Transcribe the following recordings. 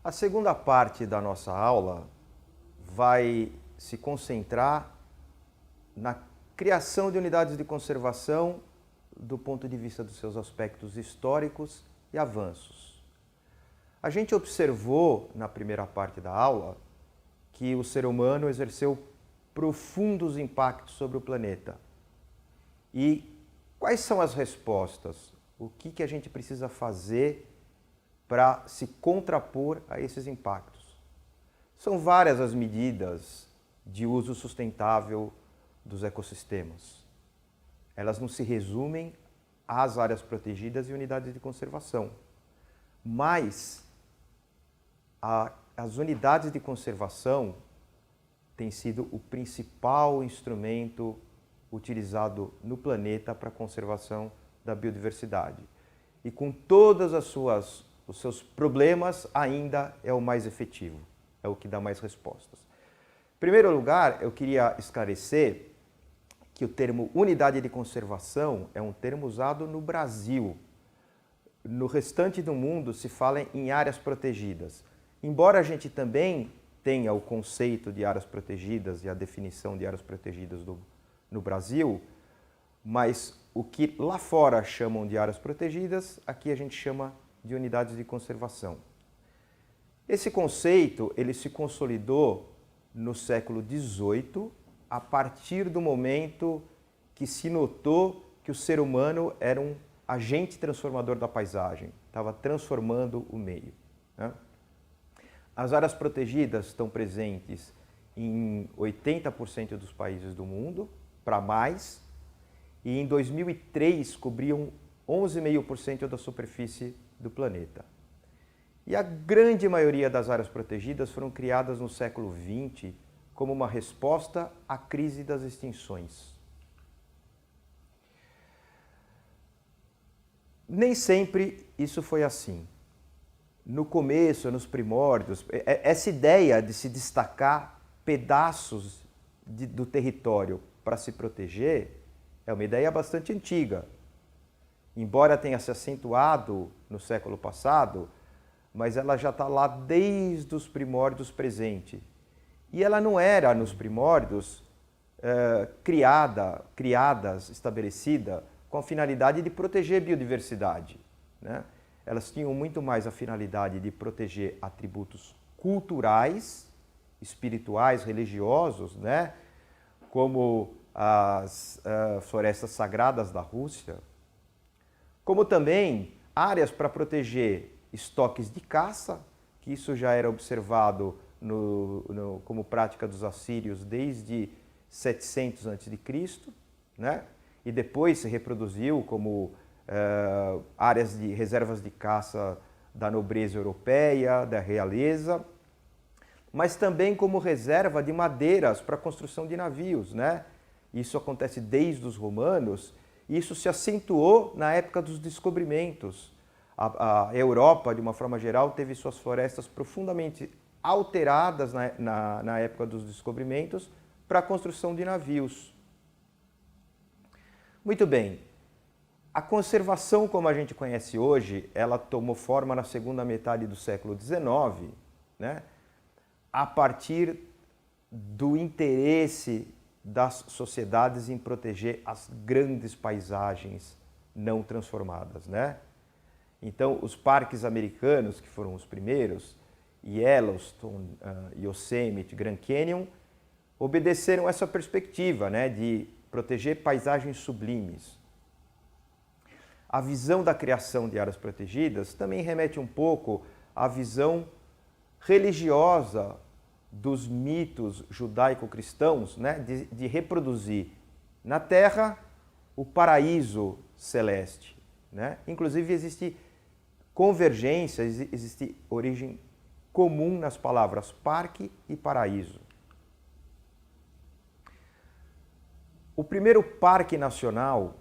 A segunda parte da nossa aula vai se concentrar na criação de unidades de conservação do ponto de vista dos seus aspectos históricos e avanços. A gente observou na primeira parte da aula que o ser humano exerceu profundos impactos sobre o planeta. E quais são as respostas? O que a gente precisa fazer para se contrapor a esses impactos? São várias as medidas de uso sustentável dos ecossistemas. Elas não se resumem às áreas protegidas e unidades de conservação, mas as unidades de conservação têm sido o principal instrumento utilizado no planeta para a conservação da biodiversidade. E com todas os seus problemas, ainda é o mais efetivo, é o que dá mais respostas. Em primeiro lugar, eu queria esclarecer que o termo unidade de conservação é um termo usado no Brasil. No restante do mundo se fala em áreas protegidas. Embora a gente também tenha o conceito de áreas protegidas e a definição de áreas protegidas no Brasil, mas o que lá fora chamam de áreas protegidas, aqui a gente chama de unidades de conservação. Esse conceito ele se consolidou no século XVIII, a partir do momento que se notou que o ser humano era um agente transformador da paisagem, estava transformando o meio, né? As áreas protegidas estão presentes em 80% dos países do mundo, para mais, e em 2003 cobriam 11,5% da superfície do planeta. E a grande maioria das áreas protegidas foram criadas no século XX como uma resposta à crise das extinções. Nem sempre isso foi assim. No começo, nos primórdios, essa ideia de se destacar pedaços do território para se proteger é uma ideia bastante antiga. Embora tenha se acentuado no século passado, mas ela já está lá desde os primórdios presente. E ela não era, nos primórdios, estabelecida com a finalidade de proteger a biodiversidade, né? Elas tinham muito mais a finalidade de proteger atributos culturais, espirituais, religiosos, né? Como as florestas sagradas da Rússia, como também áreas para proteger estoques de caça, que isso já era observado como prática dos assírios desde 700 a.C., né? E depois se reproduziu como áreas de reservas de caça da nobreza europeia, da realeza, mas também como reserva de madeiras para a construção de navios, né? Isso acontece desde os romanos, e isso se acentuou na época dos descobrimentos. A Europa, de uma forma geral, teve suas florestas profundamente alteradas na época dos descobrimentos para a construção de navios. Muito bem, a conservação como a gente conhece hoje, ela tomou forma na segunda metade do século XIX, né? A partir do interesse das sociedades em proteger as grandes paisagens não transformadas, né? Então, os parques americanos, que foram os primeiros, Yellowstone, Yosemite, Grand Canyon, obedeceram essa perspectiva, né, de proteger paisagens sublimes. A visão da criação de áreas protegidas também remete um pouco à visão religiosa dos mitos judaico-cristãos, né, de reproduzir na Terra o paraíso celeste, né? Inclusive existe convergência, existe origem comum nas palavras parque e paraíso. O primeiro parque nacional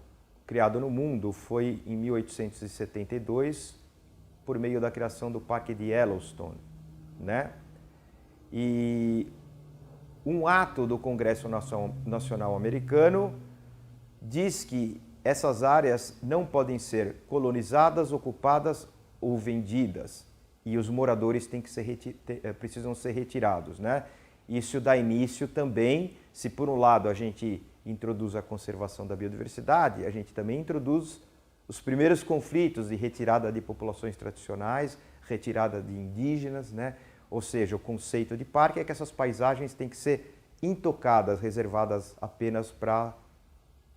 criado no mundo foi em 1872, por meio da criação do Parque de Yellowstone, né? E um ato do Congresso Nacional Americano diz que essas áreas não podem ser colonizadas, ocupadas ou vendidas. e os moradores precisam ser retirados, né? Isso dá início também, se por um lado a gente introduz a conservação da biodiversidade, a gente também introduz os primeiros conflitos de retirada de populações tradicionais, retirada de indígenas, né? Ou seja, o conceito de parque é que essas paisagens têm que ser intocadas, reservadas apenas para a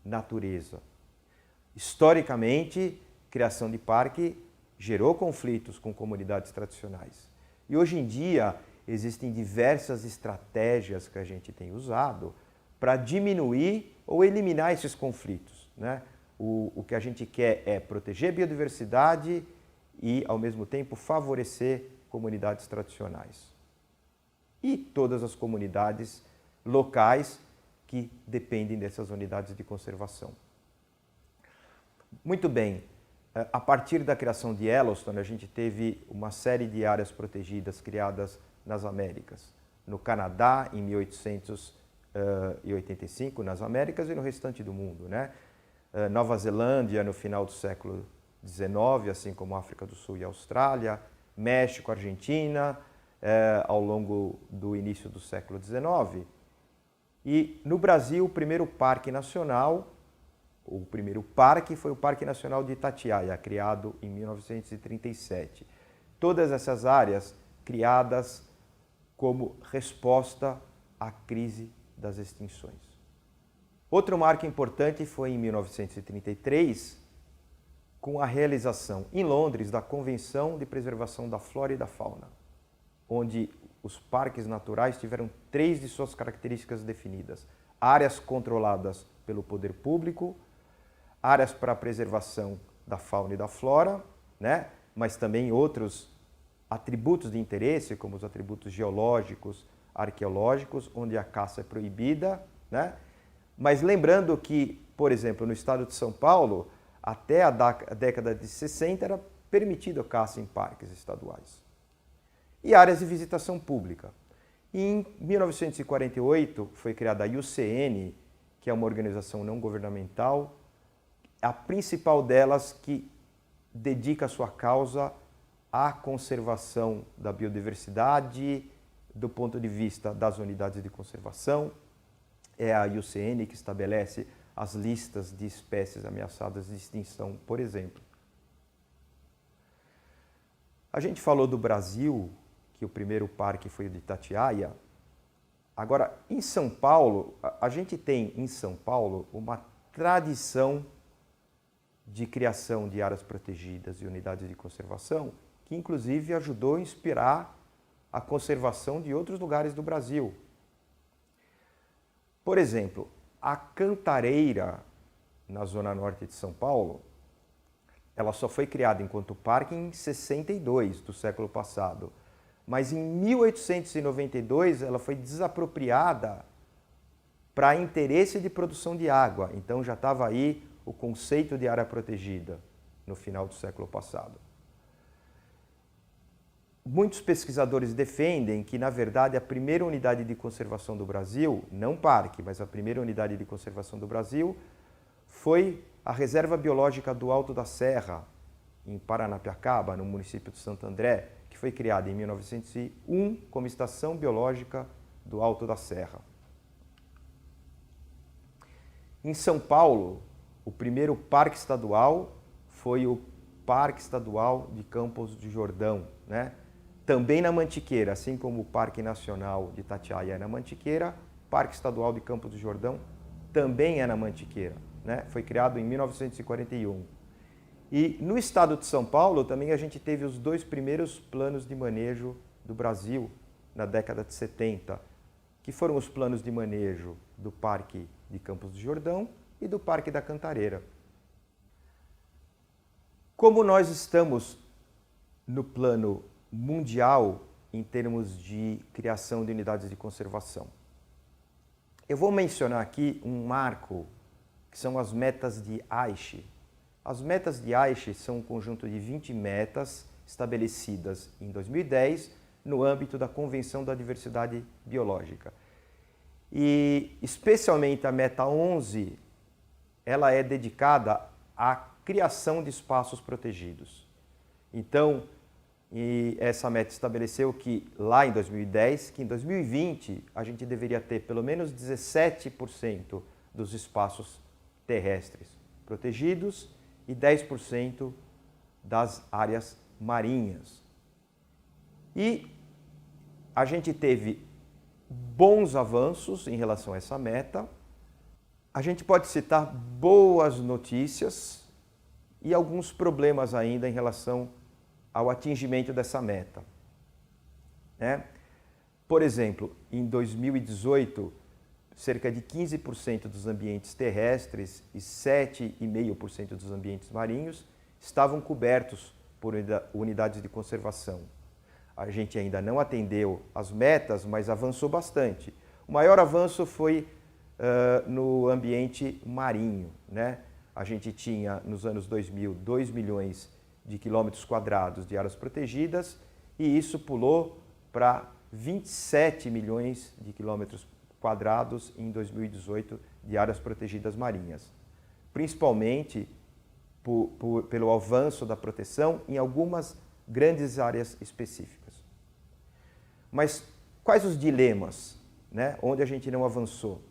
natureza. Historicamente, criação de parque gerou conflitos com comunidades tradicionais. E hoje em dia existem diversas estratégias que a gente tem usado para diminuir ou eliminar esses conflitos, né? O que a gente quer é proteger a biodiversidade e, ao mesmo tempo, favorecer comunidades tradicionais. E todas as comunidades locais que dependem dessas unidades de conservação. Muito bem, a partir da criação de Yellowstone, a gente teve uma série de áreas protegidas criadas nas Américas. No Canadá, em 1885, nas Américas e no restante do mundo, né? Nova Zelândia, no final do século XIX, assim como África do Sul e Austrália, México, Argentina, ao longo do início do século XIX. E no Brasil, o primeiro parque nacional, o primeiro parque foi o Parque Nacional de Itatiaia, criado em 1937. Todas essas áreas criadas como resposta à crise das extinções. Outro marco importante foi em 1933, com a realização em Londres da Convenção de Preservação da Flora e da Fauna, onde os parques naturais tiveram 3 de suas características definidas: áreas controladas pelo poder público, áreas para a preservação da fauna e da flora, né? Mas também outros atributos de interesse, como os atributos geológicos, arqueológicos, onde a caça é proibida, né? Mas lembrando que, por exemplo, no estado de São Paulo, até a década de 60 era permitido a caça em parques estaduais. E áreas de visitação pública. Em 1948 foi criada a IUCN, que é uma organização não governamental, a principal delas que dedica a sua causa à conservação da biodiversidade do ponto de vista das unidades de conservação. É a IUCN que estabelece as listas de espécies ameaçadas de extinção, por exemplo. A gente falou do Brasil, que o primeiro parque foi o de Itatiaia. Agora, em São Paulo, a gente tem em São Paulo uma tradição de criação de áreas protegidas e unidades de conservação, que inclusive ajudou a inspirar a conservação de outros lugares do Brasil. Por exemplo, a Cantareira, na zona norte de São Paulo, ela só foi criada enquanto parque em 62 do século passado. Mas em 1892 ela foi desapropriada para interesse de produção de água. Então já estava aí o conceito de área protegida no final do século passado. Muitos pesquisadores defendem que, na verdade, a primeira unidade de conservação do Brasil, não parque, mas a primeira unidade de conservação do Brasil, foi a Reserva Biológica do Alto da Serra, em Paranapiacaba, no município de Santo André, que foi criada em 1901 como Estação Biológica do Alto da Serra. Em São Paulo, o primeiro parque estadual foi o Parque Estadual de Campos do Jordão, né? Também na Mantiqueira, assim como o Parque Nacional de Itatiaia é na Mantiqueira, o Parque Estadual de Campos do Jordão também é na Mantiqueira, né? Foi criado em 1941. E no estado de São Paulo também a gente teve os 2 primeiros planos de manejo do Brasil na década de 70, que foram os planos de manejo do Parque de Campos do Jordão e do Parque da Cantareira. Como nós estamos no plano mundial em termos de criação de unidades de conservação, eu vou mencionar aqui um marco, que são as metas de Aichi. As metas de Aichi são um conjunto de 20 metas estabelecidas em 2010 no âmbito da Convenção da Diversidade Biológica. E especialmente a meta 11, ela é dedicada à criação de espaços protegidos. Então, e essa meta estabeleceu que lá em 2010, que em 2020 a gente deveria ter pelo menos 17% dos espaços terrestres protegidos e 10% das áreas marinhas. E a gente teve bons avanços em relação a essa meta. A gente pode citar boas notícias e alguns problemas ainda em relação ao atingimento dessa meta. Por exemplo, em 2018, cerca de 15% dos ambientes terrestres e 7,5% dos ambientes marinhos estavam cobertos por unidades de conservação. A gente ainda não atendeu as metas, mas avançou bastante. O maior avanço foi no ambiente marinho. A gente tinha, nos anos 2000, 2 milhões de quilômetros quadrados de áreas protegidas e isso pulou para 27 milhões de quilômetros quadrados em 2018 de áreas protegidas marinhas, principalmente pelo avanço da proteção em algumas grandes áreas específicas. Mas quais os dilemas, onde a gente não avançou?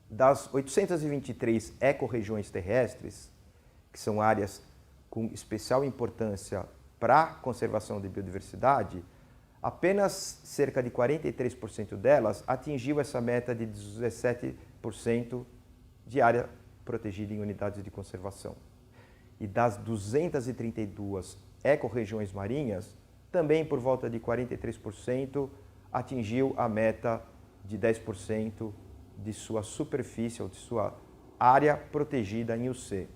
Das 823 ecorregiões terrestres, que são áreas com especial importância para a conservação de biodiversidade, apenas cerca de 43% delas atingiu essa meta de 17% de área protegida em unidades de conservação. E das 232 ecorregiões marinhas, também por volta de 43% atingiu a meta de 10% de sua superfície ou de sua área protegida em UC.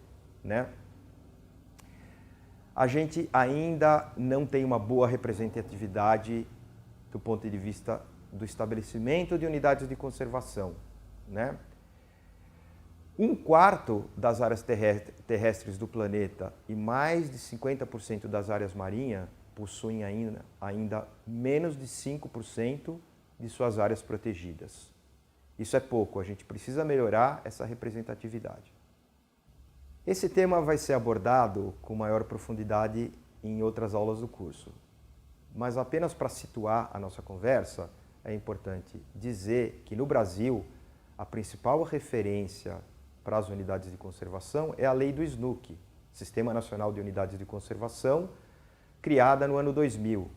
A gente ainda não tem uma boa representatividade do ponto de vista do estabelecimento de unidades de conservação. 1/4 das áreas terrestres do planeta e mais de 50% das áreas marinhas possuem ainda menos de 5% de suas áreas protegidas. Isso é pouco, a gente precisa melhorar essa representatividade. Esse tema vai ser abordado com maior profundidade em outras aulas do curso. Mas apenas para situar a nossa conversa, é importante dizer que no Brasil, a principal referência para as unidades de conservação é a lei do SNUC, Sistema Nacional de Unidades de Conservação, criada no ano 2000,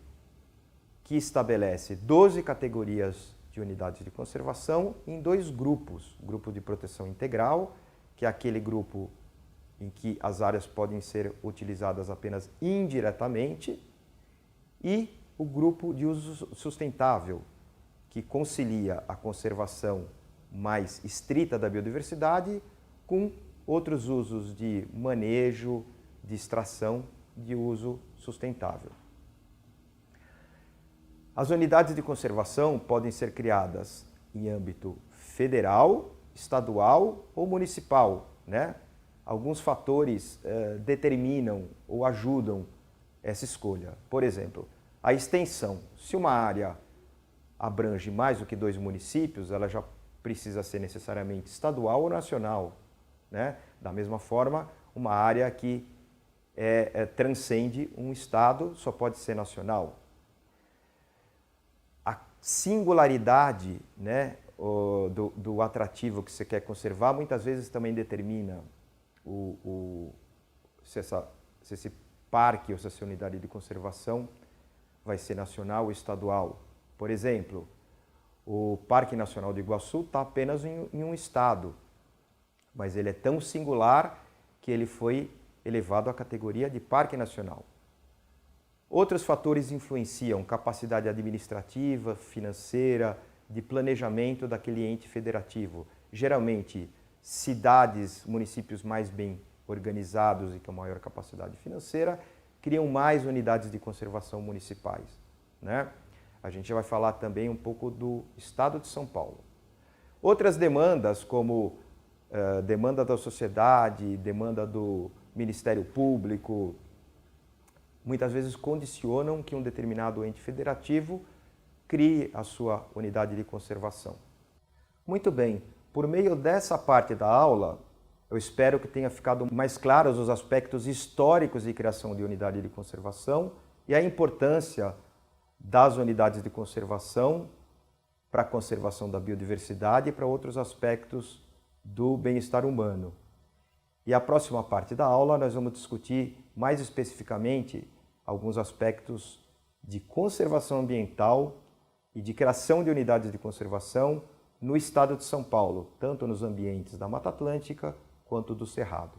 que estabelece 12 categorias de unidades de conservação em 2 grupos. O grupo de proteção integral, que é aquele grupo em que as áreas podem ser utilizadas apenas indiretamente, e o grupo de uso sustentável, que concilia a conservação mais estrita da biodiversidade com outros usos de manejo, de extração, de uso sustentável. As unidades de conservação podem ser criadas em âmbito federal, estadual ou municipal, Alguns fatores determinam ou ajudam essa escolha. Por exemplo, a extensão. Se uma área abrange mais do que 2 municípios, ela já precisa ser necessariamente estadual ou nacional. Da mesma forma, uma área que transcende um estado só pode ser nacional. A singularidade do atrativo que você quer conservar muitas vezes também determina se esse parque ou se essa unidade de conservação vai ser nacional ou estadual. Por exemplo, o Parque Nacional do Iguaçu está apenas em um estado, mas ele é tão singular que ele foi elevado à categoria de Parque Nacional. Outros fatores influenciam capacidade administrativa, financeira, de planejamento daquele ente federativo. Geralmente, cidades, municípios mais bem organizados e com maior capacidade financeira, criam mais unidades de conservação municipais. A gente vai falar também um pouco do Estado de São Paulo. Outras demandas, como demanda da sociedade, demanda do Ministério Público, muitas vezes condicionam que um determinado ente federativo crie a sua unidade de conservação. Muito bem, por meio dessa parte da aula, eu espero que tenha ficado mais claros os aspectos históricos de criação de unidade de conservação e a importância das unidades de conservação para a conservação da biodiversidade e para outros aspectos do bem-estar humano. E a próxima parte da aula nós vamos discutir mais especificamente alguns aspectos de conservação ambiental e de criação de unidades de conservação no estado de São Paulo, tanto nos ambientes da Mata Atlântica quanto do Cerrado.